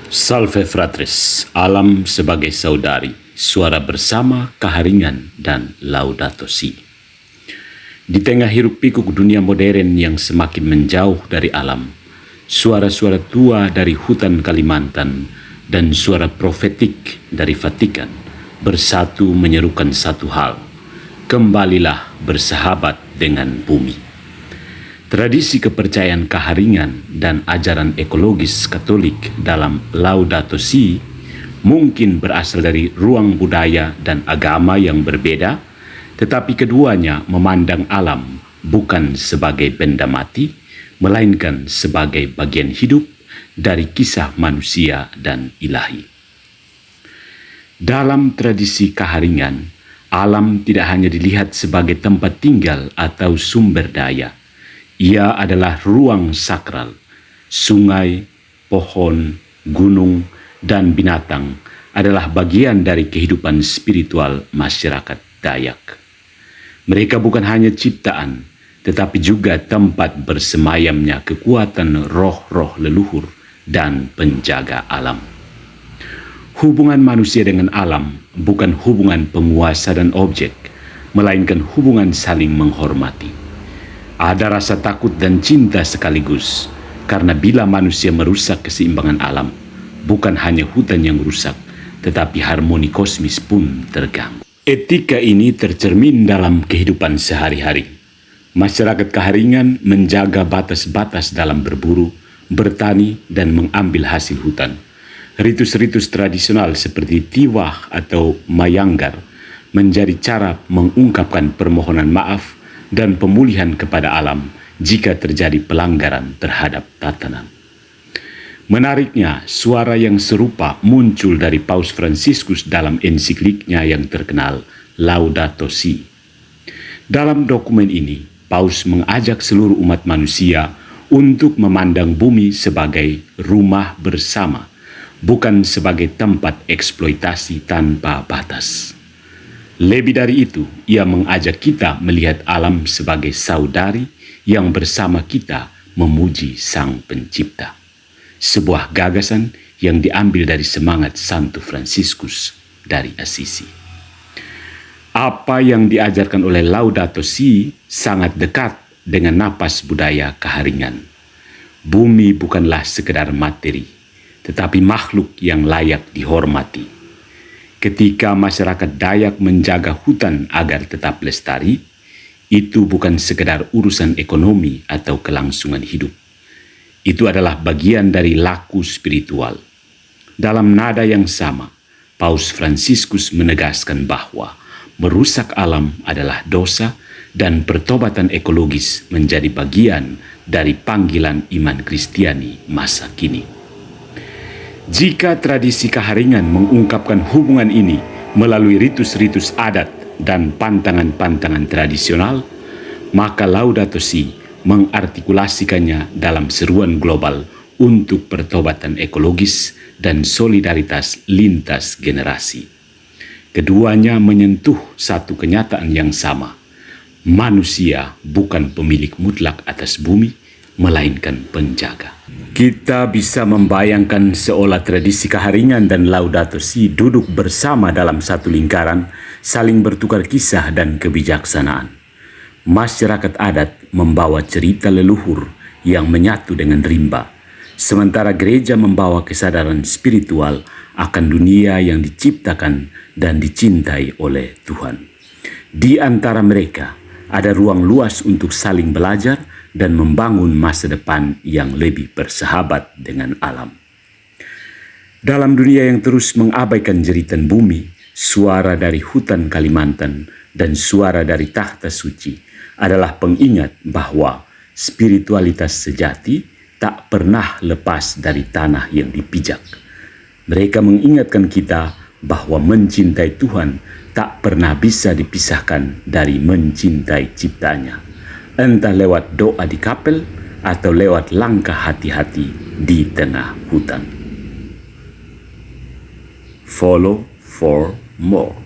Salve Fratres, alam sebagai saudari, suara bersama, keharingan, dan Laudato Si. Di tengah hiruk pikuk dunia modern yang semakin menjauh dari alam, suara-suara tua dari hutan Kalimantan dan suara profetik dari Vatikan bersatu menyerukan satu hal: kembalilah bersahabat dengan bumi. Tradisi kepercayaan keharingan dan ajaran ekologis Katolik dalam Laudato Si mungkin berasal dari ruang budaya dan agama yang berbeda, tetapi keduanya memandang alam bukan sebagai benda mati, melainkan sebagai bagian hidup dari kisah manusia dan ilahi. Dalam tradisi keharingan, alam tidak hanya dilihat sebagai tempat tinggal atau sumber daya. Ia adalah ruang sakral. Sungai, pohon, gunung, dan binatang adalah bagian dari kehidupan spiritual masyarakat Dayak. Mereka bukan hanya ciptaan, tetapi juga tempat bersemayamnya kekuatan roh-roh leluhur dan penjaga alam. Hubungan manusia dengan alam bukan hubungan penguasa dan objek, melainkan hubungan saling menghormati. Ada rasa takut dan cinta sekaligus, karena bila manusia merusak keseimbangan alam, bukan hanya hutan yang rusak, tetapi harmoni kosmis pun terganggu. Etika ini tercermin dalam kehidupan sehari-hari. Masyarakat keharingan menjaga batas-batas dalam berburu, bertani, dan mengambil hasil hutan. Ritus-ritus tradisional seperti tiwah atau mayanggar menjadi cara mengungkapkan permohonan maaf dan pemulihan kepada alam jika terjadi pelanggaran terhadap tatanan. Menariknya, suara yang serupa muncul dari Paus Fransiskus dalam ensikliknya yang terkenal, Laudato Si. Dalam dokumen ini, Paus mengajak seluruh umat manusia untuk memandang bumi sebagai rumah bersama, bukan sebagai tempat eksploitasi tanpa batas. Lebih dari itu, ia mengajak kita melihat alam sebagai saudari yang bersama kita memuji Sang Pencipta. Sebuah gagasan yang diambil dari semangat Santo Fransiskus dari Assisi. Apa yang diajarkan oleh Laudato Si sangat dekat dengan napas budaya keharingan. Bumi bukanlah sekedar materi, tetapi makhluk yang layak dihormati. Ketika masyarakat Dayak menjaga hutan agar tetap lestari, itu bukan sekedar urusan ekonomi atau kelangsungan hidup. Itu adalah bagian dari laku spiritual. Dalam nada yang sama, Paus Fransiskus menegaskan bahwa merusak alam adalah dosa dan pertobatan ekologis menjadi bagian dari panggilan iman Kristiani masa kini. Jika tradisi keharingan mengungkapkan hubungan ini melalui ritus-ritus adat dan pantangan-pantangan tradisional, maka Laudato Si mengartikulasikannya dalam seruan global untuk pertobatan ekologis dan solidaritas lintas generasi. Keduanya menyentuh satu kenyataan yang sama: manusia bukan pemilik mutlak atas bumi, melainkan penjaga. Kita bisa membayangkan seolah tradisi keharingan dan Laudato Si duduk bersama dalam satu lingkaran, saling bertukar kisah dan kebijaksanaan. Masyarakat adat membawa cerita leluhur yang menyatu dengan rimba, sementara gereja membawa kesadaran spiritual akan dunia yang diciptakan dan dicintai oleh Tuhan. Di antara mereka ada ruang luas untuk saling belajar dan membangun masa depan yang lebih bersahabat dengan alam. Dalam dunia yang terus mengabaikan jeritan bumi, suara dari hutan Kalimantan dan suara dari Tahta Suci adalah pengingat bahwa spiritualitas sejati tak pernah lepas dari tanah yang dipijak. Mereka mengingatkan kita bahwa mencintai Tuhan tak pernah bisa dipisahkan dari mencintai ciptanya, entah lewat doa di kapel atau lewat langkah hati-hati di tengah hutan. Follow for more.